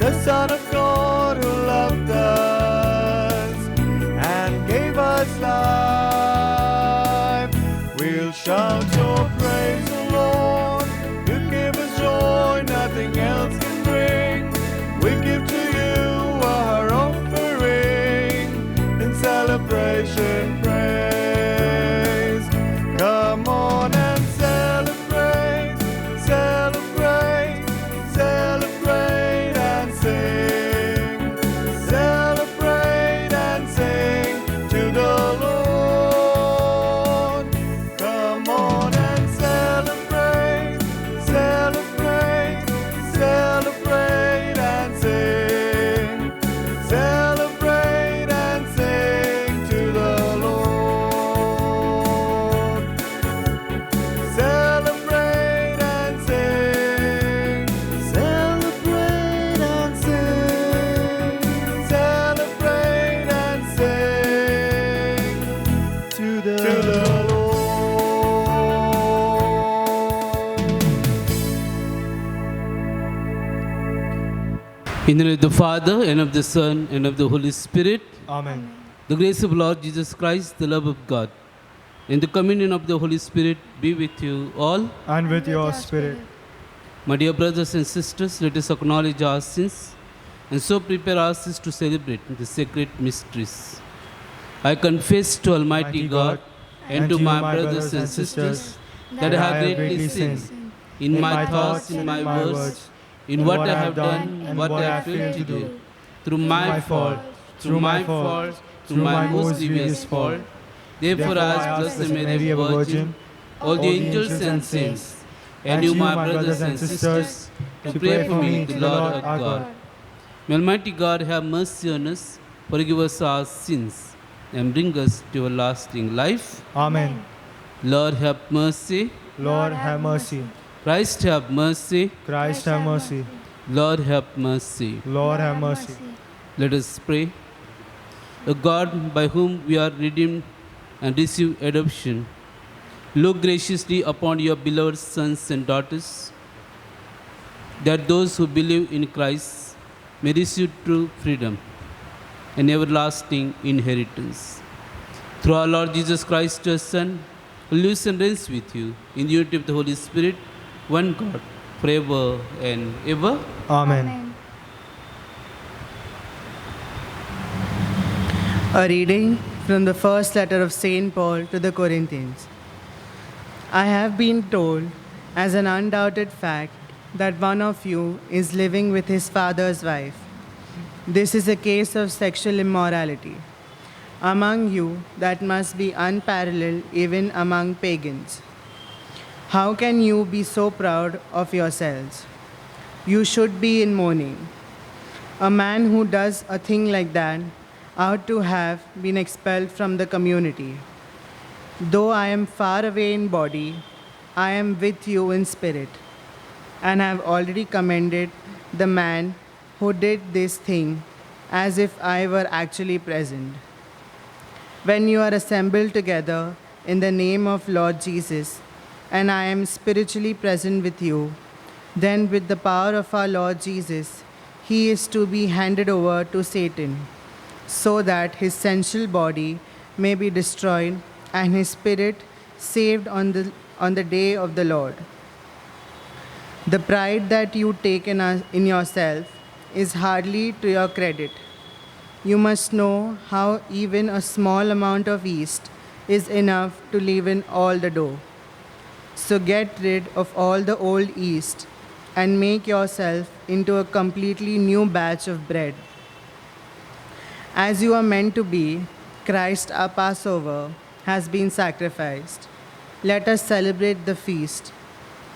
the Son of God who loved us and gave us life. We'll shout your praise, O Lord. You give us joy, nothing else can bring. We give to you our offering in celebration, praise. Come on and celebrate, celebrate, celebrate and sing. Celebrate and sing to the Lord. Come on and celebrate, celebrate, celebrate and sing. Celebrate and sing to the Lord. Celebrate and sing. Celebrate and sing. Celebrate and sing to the Lord. In the name of the Father, and of the Son, and of the Holy Spirit, Amen. the grace of Lord Jesus Christ, the love of God, and the communion of the Holy Spirit be with you all. And with your spirit. My dear brothers and sisters, let us acknowledge our sins and so prepare ourselves to celebrate the sacred mysteries. I confess to Almighty God and to my brothers and sisters that I have greatly sinned in my thoughts, in my words, in what I have done and what I have failed to do, through my fault, through my most grievous fault. Therefore, I ask Blessed Mary, ever Virgin, all the angels and saints, and you, my brothers and sisters, to pray for me, the Lord our God. May Almighty God have mercy on us, forgive us our sins, and bring us to everlasting life. Amen. Lord, have mercy. Lord, have mercy. Christ, have mercy. Christ, have mercy. Lord, have mercy. Lord, have mercy. Let us pray. O God, by whom we are redeemed and receive adoption, look graciously upon your beloved sons and daughters, that those who believe in Christ may receive true freedom and everlasting inheritance. Through our Lord Jesus Christ, your Son, who lives and reigns with you in the unity of the Holy Spirit, one God, forever and ever. Amen. A reading from the first letter of St. Paul to the Corinthians. I have been told, as an undoubted fact, that one of you is living with his father's wife. This is a case of sexual immorality. Among you, that must be unparalleled even among pagans. How can you be so proud of yourselves? You should be in mourning. A man who does a thing like that ought to have been expelled from the community. Though I am far away in body, I am with you in spirit, and have already commended the man who did this thing as if I were actually present. When you are assembled together in the name of Lord Jesus, and I am spiritually present with you, then with the power of our Lord Jesus, he is to be handed over to Satan, so that his sensual body may be destroyed and his spirit saved on the day of the Lord. The pride that you take in yourself is hardly to your credit. You must know how even a small amount of yeast is enough to leaven all the dough. So get rid of all the old yeast and make yourself into a completely new batch of bread. As you are meant to be, Christ our Passover has been sacrificed. Let us celebrate the feast.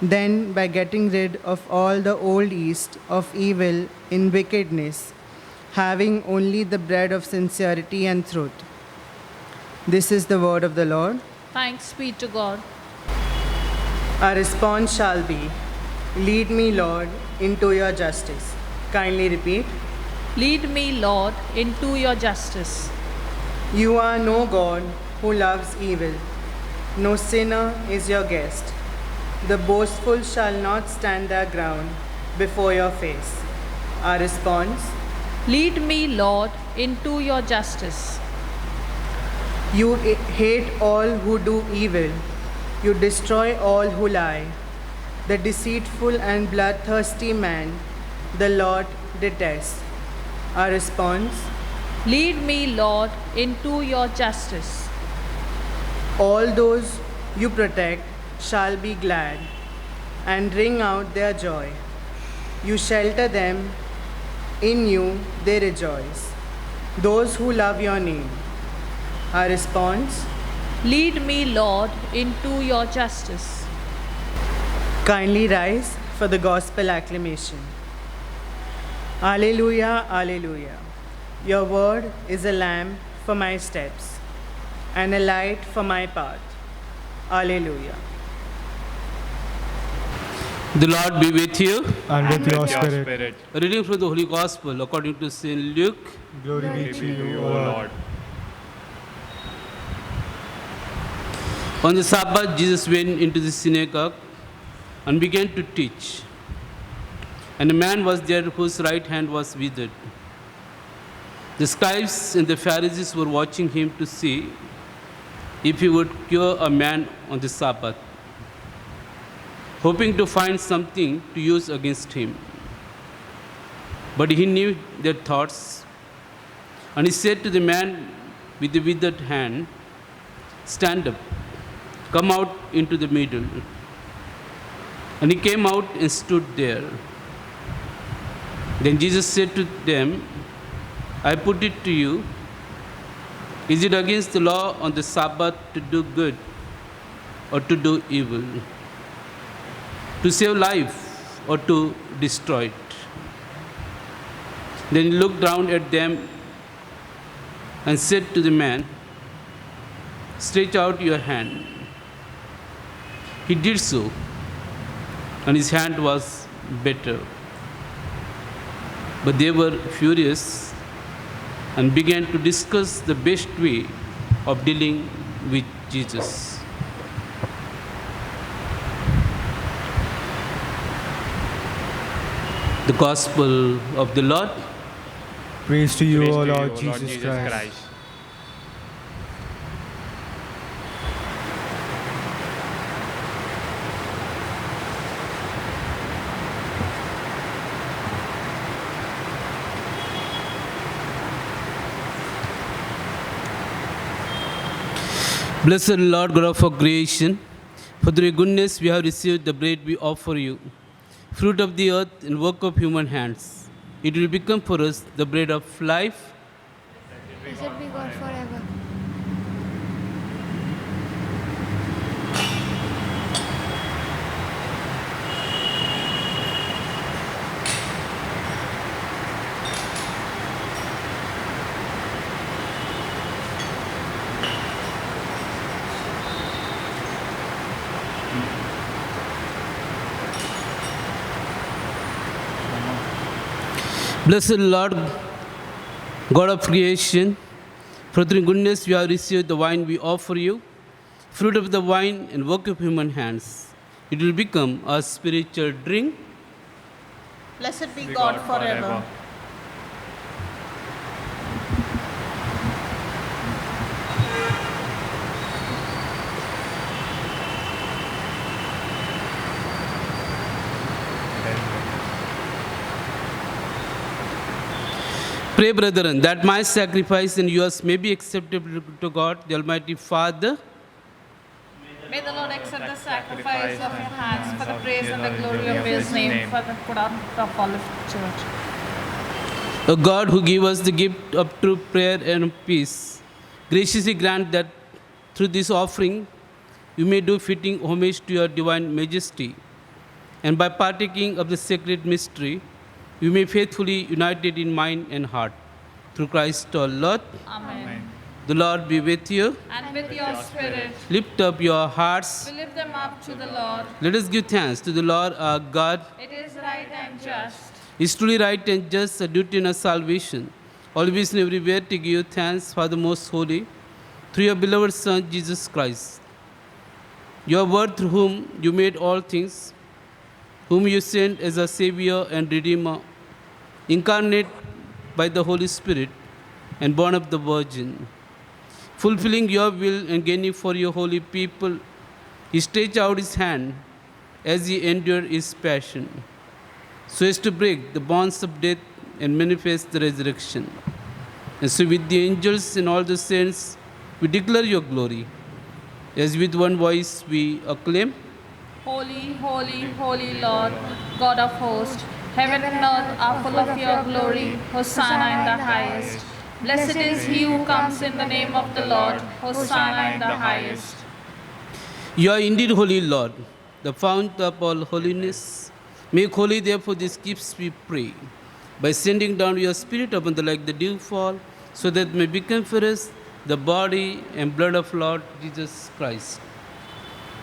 Then, by getting rid of all the old yeast of evil in wickedness, having only the bread of sincerity and truth. This is the word of the Lord. Thanks be to God. Our response shall be, lead me, Lord, into your justice. Kindly repeat. Lead me, Lord, into your justice. You are no God who loves evil. No sinner is your guest. The boastful shall not stand their ground before your face. Our response: Lead me, Lord, into your justice. You hate all who do evil. You destroy all who lie. The deceitful and bloodthirsty man, the Lord detests. Our response: Lead me, Lord, into your justice. all those you protect shall be glad and ring out their joy. You shelter them, in you they rejoice. Those who love your name. Our response: Lead me, Lord, into your justice. kindly rise for the gospel acclamation. Alleluia, Alleluia. Your word is a lamp for my steps and a light for my path. Alleluia. The Lord be with you. And with your spirit. A reading from the Holy Gospel according to St. Luke. Glory be to you, O Lord. On the Sabbath, Jesus went into the synagogue and began to teach. And a man was there whose right hand was withered. The scribes and the Pharisees were watching him to see if he would cure a man on the Sabbath, hoping to find something to use against him. But he knew their thoughts, and he said to the man with the withered hand, "Stand up, come out into the middle." And he came out and stood there. Then Jesus said to them, "I put it to you, is it against the law on the Sabbath to do good or to do evil? To save life or to destroy it?" Then he looked round at them and said to the man, "Stretch out your hand." He did so, and his hand was better. But they were furious and began to discuss the best way of dealing with Jesus. The Gospel of the Lord. Praise to you, Praise O to Lord you, Jesus Christ. Blessed Lord God of our creation, for through your goodness we have received the bread we offer you, fruit of the earth and work of human hands. It will become for us the bread of life. Blessed be God forever. Blessed Lord God of creation, for through goodness we have received the wine we offer you, fruit of the vine and work of human hands. It will become our spiritual drink. Blessed be Be God forever. Pray, brethren, that my sacrifice and yours may be acceptable to God, the Almighty Father. May the Lord accept the sacrifice of your hands for the praise and the glory of his name, for the good of all of the church. O God, who give us the gift of true prayer and peace, graciously grant that through this offering you may do fitting homage to your divine majesty, and by partaking of the sacred mystery, you may faithfully united in mind and heart. Through Christ our Lord. Amen. The Lord be with you. And with your spirit, Lift up your hearts. we lift them up to the Lord. Let us give thanks to the Lord our God. It is right and just. It's truly right and just a duty in our salvation, always and everywhere to give you thanks, Father most holy, through your beloved Son, Jesus Christ. Your word through whom you made all things, whom you sent as a Savior and Redeemer, incarnate by the Holy Spirit and born of the Virgin. Fulfilling your will and gaining for your holy people, he stretched out his hand as he endured his passion, so as to break the bonds of death and manifest the resurrection. And so with the angels and all the saints, we declare your glory, as with one voice we acclaim, Holy, holy, holy Lord, God of hosts, heaven and earth are full of your glory. Hosanna in the highest. Blessed is he who comes in the name of the Lord. Hosanna in the highest. You are indeed holy, Lord, the fount of all holiness. Make holy, therefore, these gifts, we pray, by sending down your Spirit upon the like the dew fall, so that may become for us the body and blood of Lord Jesus Christ.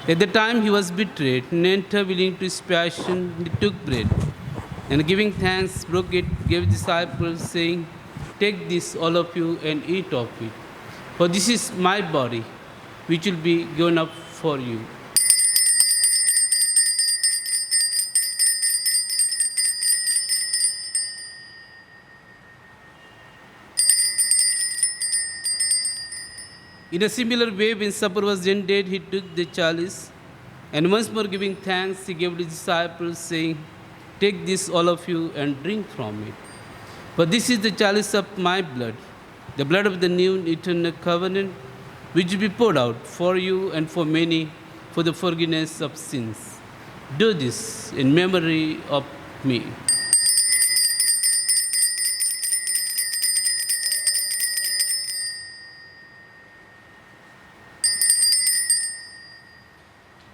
At the time he was betrayed, and entered willing to his passion, he took bread, and giving thanks, broke it, gave disciples, saying, Take this, all of you, and eat of it. For this is my body, which will be given up for you. In a similar way, when supper was ended, he took the chalice, and once more giving thanks, he gave to his disciples, saying, Take this, all of you, and drink from it. For this is the chalice of my blood, the blood of the new and eternal covenant, which will be poured out for you and for many for the forgiveness of sins. Do this in memory of me.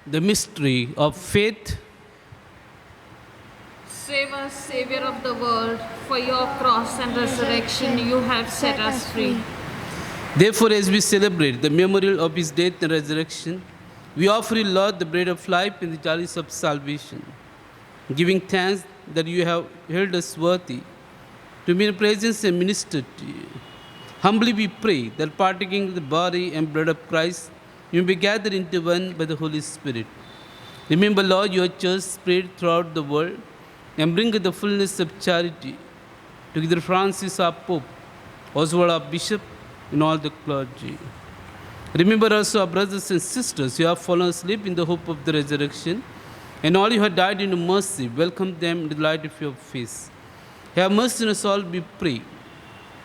The mystery of faith. Save us, Savior of the world, for your cross and resurrection you have set us free. Therefore, as we celebrate the memorial of his death and resurrection, we offer you, Lord, the bread of life and the chalice of salvation, giving thanks that you have held us worthy to be in presence and minister to you. Humbly we pray that partaking of the body and blood of Christ, you may be gathered into one by the Holy Spirit. Remember, Lord, your church spread throughout the world, and bring the fullness of charity. Together, Francis, our Pope, Oswald, our Bishop, and all the clergy. Remember also our brothers and sisters who have fallen asleep in the hope of the resurrection, and all who have died in mercy, welcome them in the light of your face. Have mercy on us all, we pray,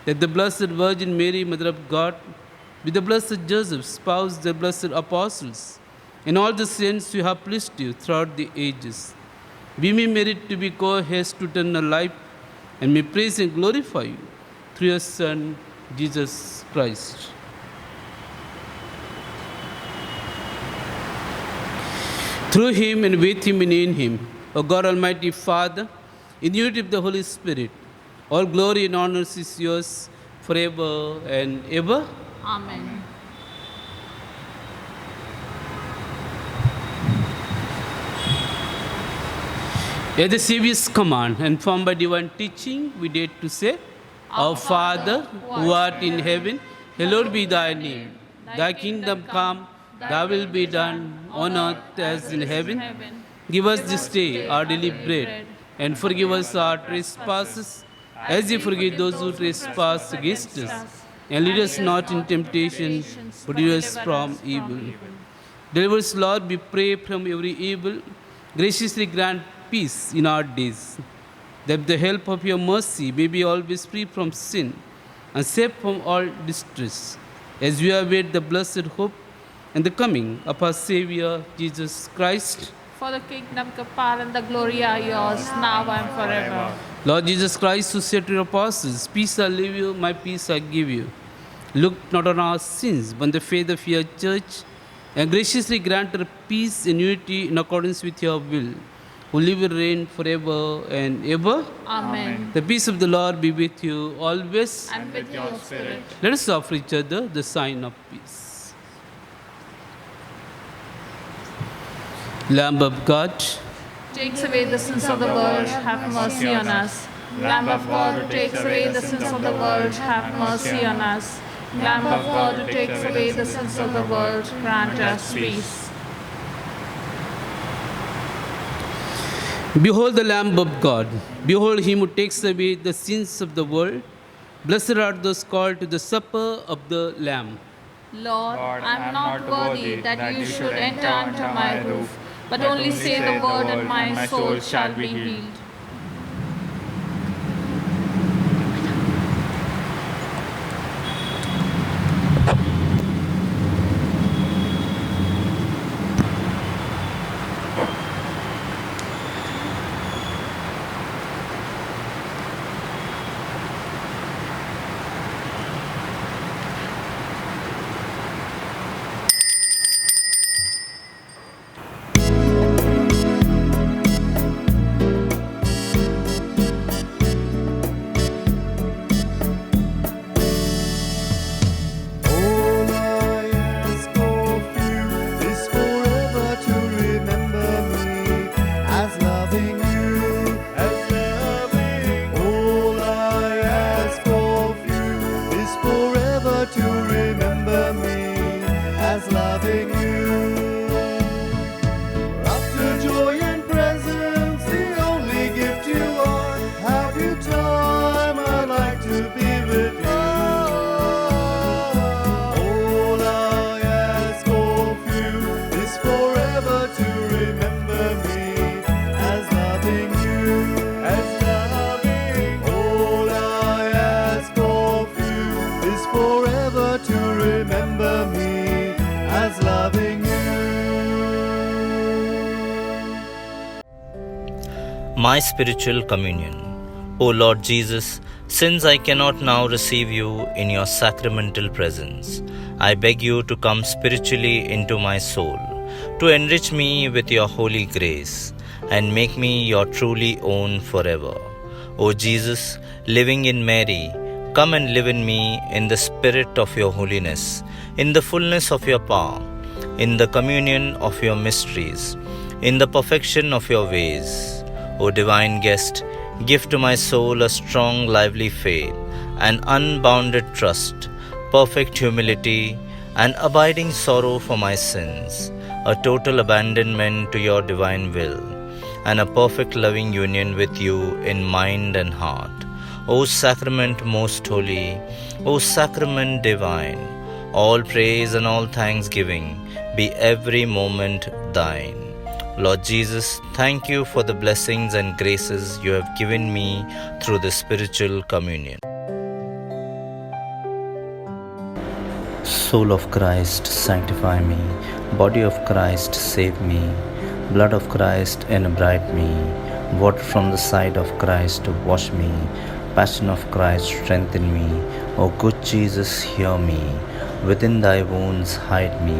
that the Blessed Virgin Mary, Mother of God, with the Blessed Joseph, spouse, the blessed apostles, and all the saints who have pleased you throughout the ages, we may merit to be co-heirs to eternal life, and may praise and glorify you through your Son, Jesus Christ. Through him and with him and in him, O God Almighty Father, in the unity of the Holy Spirit, all glory and honor is yours forever and ever. Amen. At the Savior's command and formed by divine teaching, we dare to say, Our Father, who art in heaven, hallowed be thy name. Thy kingdom come, thy will be done, on earth as in heaven. Give us this day our daily bread, and forgive us our trespasses, as we forgive those who trespass against us. And lead us not in temptation, but deliver us from evil. Deliver us, Lord, we pray, from every evil. Graciously grant peace in our days, that with the help of your mercy may be always free from sin and safe from all distress, as we await the blessed hope and the coming of our Savior, Jesus Christ. For the kingdom, the power, and the glory are yours, now and forever. Lord Jesus Christ, who said to your apostles, Peace I leave you, my peace I give you. Look not on our sins, but on the faith of your church, and graciously grant her peace and unity in accordance with your will, who live and reign forever and ever. Amen. The peace of the Lord be with you always. And with your spirit. Let us offer each other the sign of peace. Lamb of God, Takes away the sins of the world, have mercy on us. Lamb of God, who takes away the sins of the world, have mercy on us. Lamb of God, who takes away the sins of the world, grant us peace. Behold the Lamb of God. Behold him who takes away the sins of the world. Blessed are those called to the supper of the Lamb. Lord, I am not worthy that you should enter under my roof, but only say the word and my soul shall be healed. All I ask of you is forever to remember me as loving you, as loving. All I ask of you is forever to remember me as loving you. After joy and presence, the only gift you are. Have you time? I'd like to be with you. All I ask of you is forever to remember me as loving you, as loving. All I ask of you is forever to remember me as loving you. My spiritual communion. O Lord Jesus, since I cannot now receive you in your sacramental presence, I beg you to come spiritually into my soul, to enrich me with your holy grace, and make me your truly own forever. O Jesus, living in Mary, come and live in me in the spirit of your holiness, in the fullness of your power, in the communion of your mysteries, in the perfection of your ways. O divine guest, give to my soul a strong, lively faith, an unbounded trust, perfect humility, and abiding sorrow for my sins, a total abandonment to your divine will, and a perfect loving union with you in mind and heart. O sacrament most holy, O sacrament divine, all praise and all thanksgiving be every moment thine. Lord Jesus, thank you for the blessings and graces you have given me through the spiritual communion. Soul of Christ, sanctify me. Body of Christ, save me. Blood of Christ, inebriate me. Water from the side of Christ, wash me. Passion of Christ, strengthen me. O good Jesus, hear me. Within thy wounds, hide me.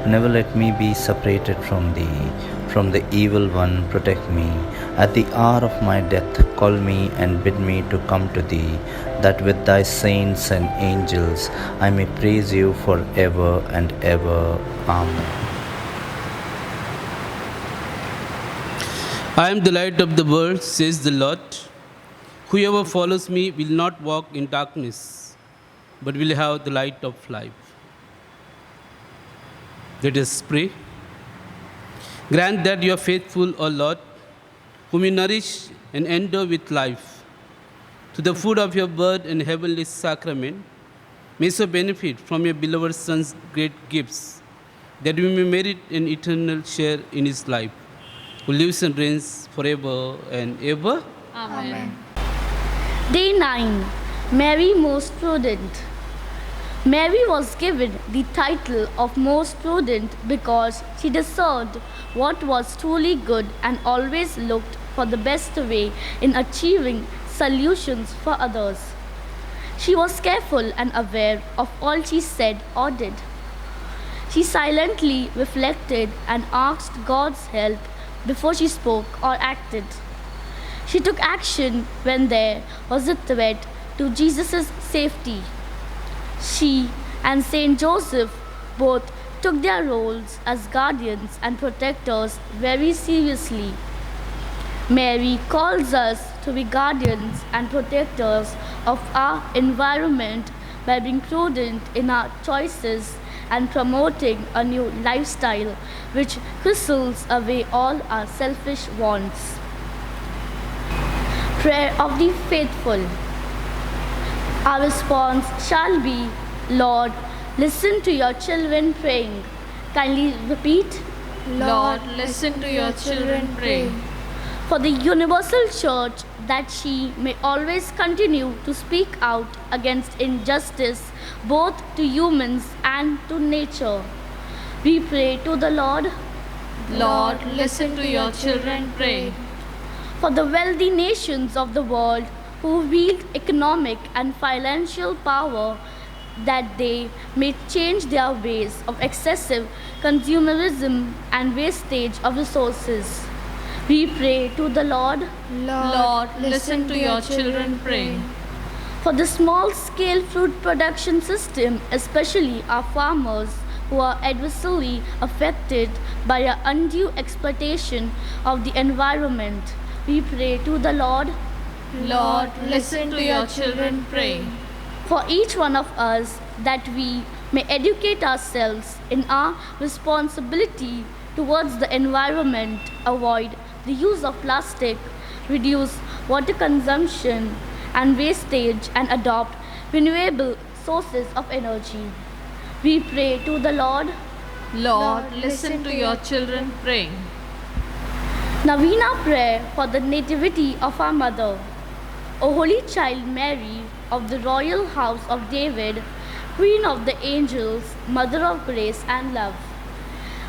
Never let me be separated from thee. From the evil one, protect me. At the hour of my death, call me and bid me to come to thee, that with thy saints and angels I may praise you forever and ever. Amen. I am the light of the world, says the Lord. Whoever follows me will not walk in darkness, but will have the light of life. Let us pray. Grant that you are faithful, O Lord, whom you nourish and endow with life, to the food of your word and heavenly sacrament, may so benefit from your beloved Son's great gifts, that we may merit an eternal share in his life, who lives and reigns forever and ever. Amen. Day 9. Mary Most Prudent. Mary was given the title of Most Prudent because she discerned what was truly good and always looked for the best way in achieving solutions for others. She was careful and aware of all she said or did. She silently reflected and asked God's help before she spoke or acted. She took action when there was a threat to Jesus' safety. She and Saint Joseph both took their roles as guardians and protectors very seriously. Mary calls us to be guardians and protectors of our environment by being prudent in our choices and promoting a new lifestyle which whistles away all our selfish wants. Prayer of the faithful. Our response shall be, Lord, listen to your children praying. Kindly repeat. Lord, listen to your children pray. For the universal church, that she may always continue to speak out against injustice both to humans and to nature. We pray to the Lord. Lord, listen to your children pray. For the wealthy nations of the world who wield economic and financial power, that they may change their ways of excessive consumerism and wastage of resources. We pray to the Lord. Lord, listen to your children pray. For the small-scale fruit production system, especially our farmers who are adversely affected by our undue exploitation of the environment, we pray to the Lord. Lord, listen to your children pray. For each one of us, that we may educate ourselves in our responsibility towards the environment, avoid the use of plastic, reduce water consumption and wastage, and adopt renewable sources of energy. We pray to the Lord. Lord, listen to your children pray. Novena prayer for the nativity of our mother. O Holy Child Mary, of the royal house of David, Queen of the angels, Mother of grace and love,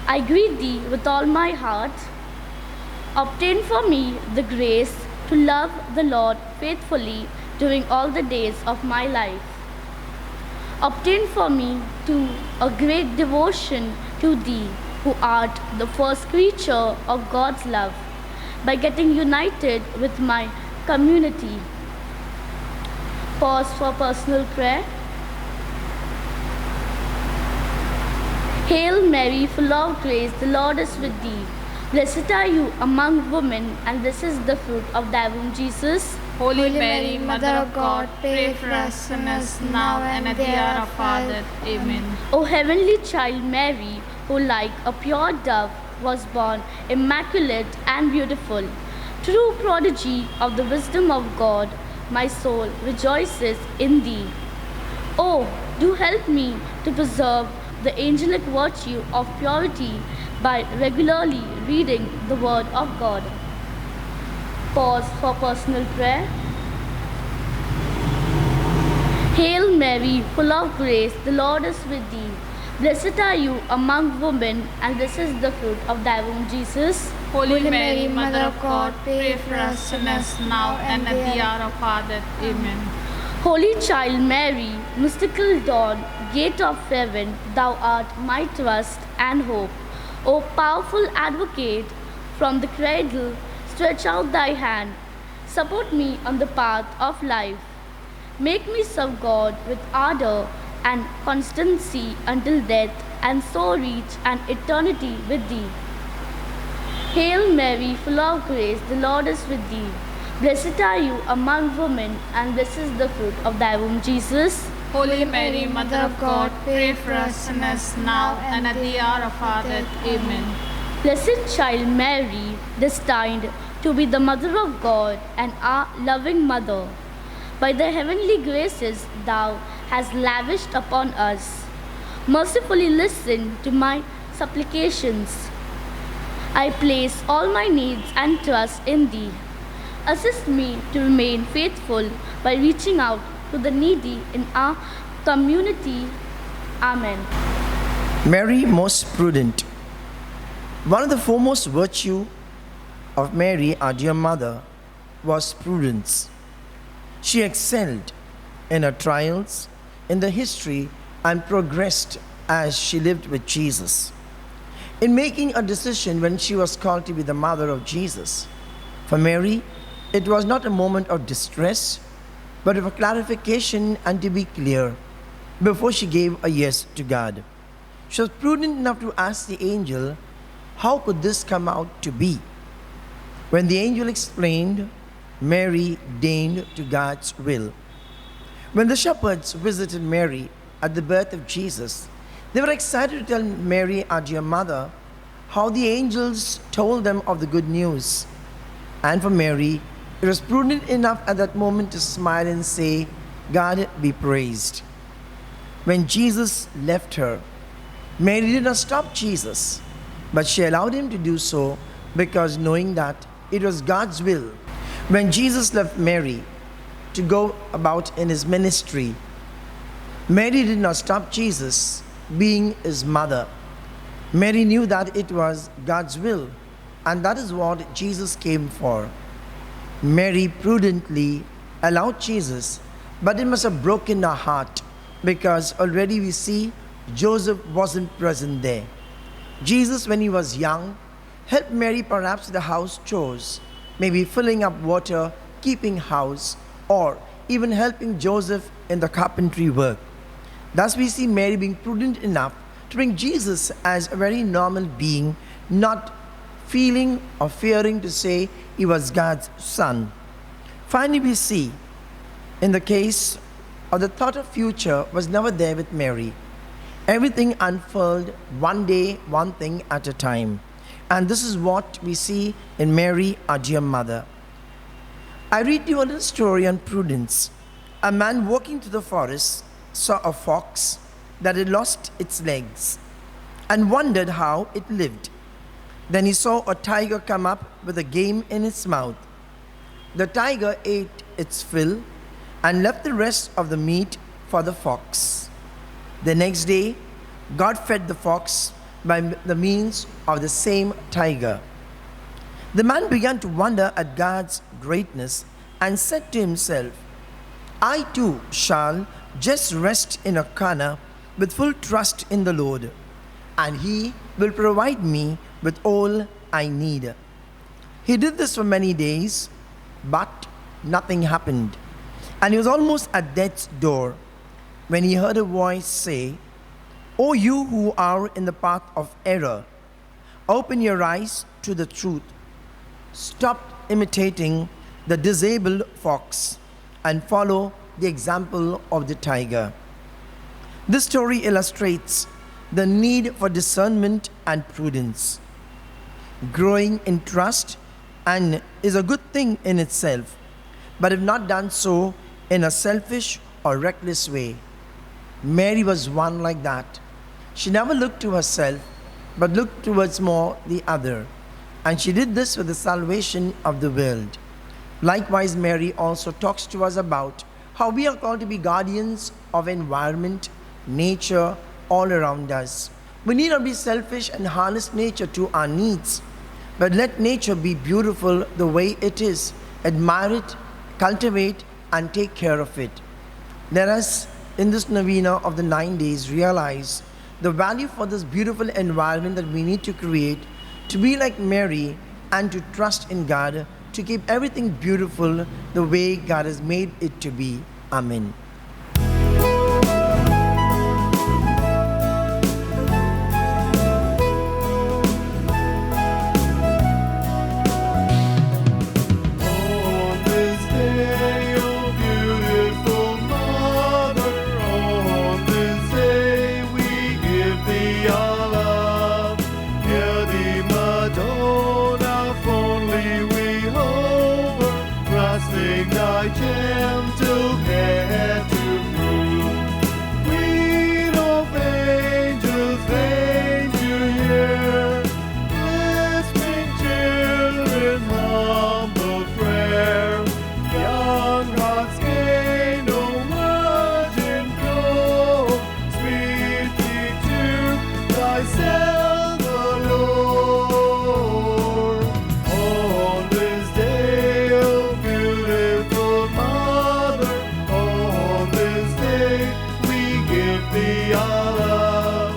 I greet thee with all my heart. Obtain for me the grace to love the Lord faithfully during all the days of my life. Obtain for me too a great devotion to thee, who art the first creature of God's love, by getting united with my community. Pause for personal prayer. Hail Mary, full of grace, the Lord is with thee. Blessed are you among women, and blessed is the fruit of thy womb, Jesus. Holy Mary, Mother of God, pray for us sinners now and at the hour of our death. Amen. O heavenly child Mary, who like a pure dove was born, immaculate and beautiful, true prodigy of the wisdom of God, my soul rejoices in thee. Oh, do help me to preserve the angelic virtue of purity by regularly reading the Word of God. Pause for personal prayer. Hail Mary, full of grace, the Lord is with thee. Blessed are you among women, and blessed is the fruit of thy womb, Jesus. Holy Mary, Mother of God, pray for us sinners now and at the hour of our death. Amen. Holy Child Mary, mystical dawn, gate of heaven, thou art my trust and hope. O powerful advocate, from the cradle stretch out thy hand. Support me on the path of life. Make me serve God with ardor and constancy until death, and so reach an eternity with thee. Hail Mary, full of grace, the Lord is with thee. Blessed are you among women, and blessed is the fruit of thy womb, Jesus. Holy Mary, Mother of God, pray for us sinners now and at the hour of our death. Amen. Blessed Child Mary, destined to be the Mother of God and our loving Mother, by the heavenly graces thou hast lavished upon us, mercifully listen to my supplications. I place all my needs and trust in thee. Assist me to remain faithful by reaching out to the needy in our community. Amen. Mary, most prudent. One of the foremost virtues of Mary, our dear mother, was prudence. She excelled in her trials, in the history, and progressed as she lived with Jesus. In making a decision when she was called to be the mother of Jesus, for Mary, it was not a moment of distress, but of a clarification and to be clear before she gave a yes to God. She was prudent enough to ask the angel, how could this come out to be? When the angel explained, Mary deigned to God's will. When the shepherds visited Mary at the birth of Jesus, they were excited to tell Mary, our dear mother, how the angels told them of the good news. And for Mary, It was prudent enough at that moment to smile and say, God be praised. When Jesus left her, Mary did not stop Jesus, but she allowed him to do so because knowing that it was God's will. When Jesus left Mary to go about in his ministry, Mary did not stop Jesus being his mother. Mary knew that it was God's will, and that is what Jesus came for. Mary prudently allowed Jesus, but it must have broken her heart because already we see Joseph wasn't present there. Jesus, when he was young, helped Mary perhaps with the house chores, maybe filling up water, keeping house, or even helping Joseph in the carpentry work. Thus we see Mary being prudent enough to bring Jesus as a very normal being, not feeling or fearing to say he was God's son. Finally, we see in the case of the thought of future was never there with Mary. Everything unfurled one day, one thing at a time. And this is what we see in Mary, our dear mother. I read you a little story on prudence. A man walking through the forest saw a fox that had lost its legs and wondered how it lived. Then he saw a tiger come up with a game in its mouth. The tiger ate its fill and left the rest of the meat for the fox. The next day, God fed the fox by the means of the same tiger. The man began to wonder at God's greatness and said to himself, I too shall just rest in a corner with full trust in the Lord, and He will provide me with all I need. He did this for many days, but nothing happened, and he was almost at death's door when he heard a voice say, O you who are in the path of error, open your eyes to the truth. Stop imitating the disabled fox and follow the example of the tiger. This story illustrates the need for discernment and prudence. Growing in trust and is a good thing in itself, but if not done so in a selfish or reckless way. Mary was one like that. She never looked to herself, but looked towards more the other. And she did this for the salvation of the world. Likewise, Mary also talks to us about how we are called to be guardians of environment, nature, all around us. We need not be selfish and harness nature to our needs, but let nature be beautiful the way it is. Admire it, cultivate, and take care of it. Let us, in this novena of the 9 days, realize the value for this beautiful environment that we need to create, to be like Mary and to trust in God, to keep everything beautiful the way God has made it to be. Amen. On this day, O beautiful Mother, on this day we give thee our love. Hear thee, Madonna, fondly we hover, trusting thy gentle care to prove. Queen of angels, reign to hear, listening children humble prayer. Young hearts gain, O virgin pure, sweetly to thyself the Lord. On this day, O beautiful Mother, on this day we give thee our love.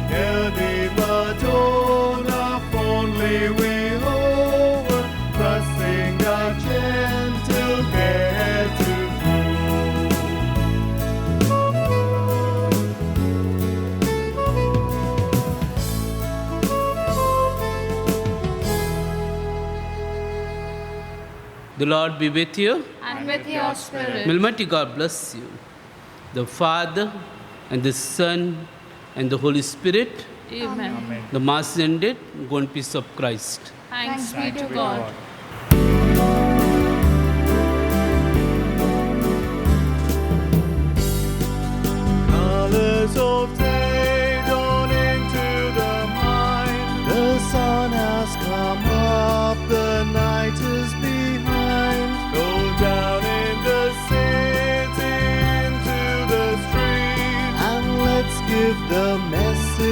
Hear thee, Madonna, fondly we hover, trusting thy gentle care to prove. The Lord be with you. And with your spirit. May Almighty God bless you, the Father, and the Son, and the Holy Spirit. Amen. The Mass ended. Go in peace of Christ. Thanks be to God.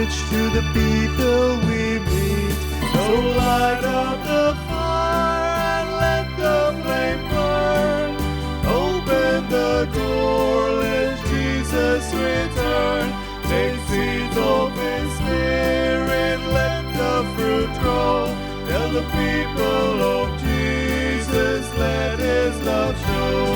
message to the people we meet. So light up the fire and let the flame burn. Open the door, let Jesus return. Take seeds of His Spirit, let the fruit grow. Tell the people of Jesus, let His love show.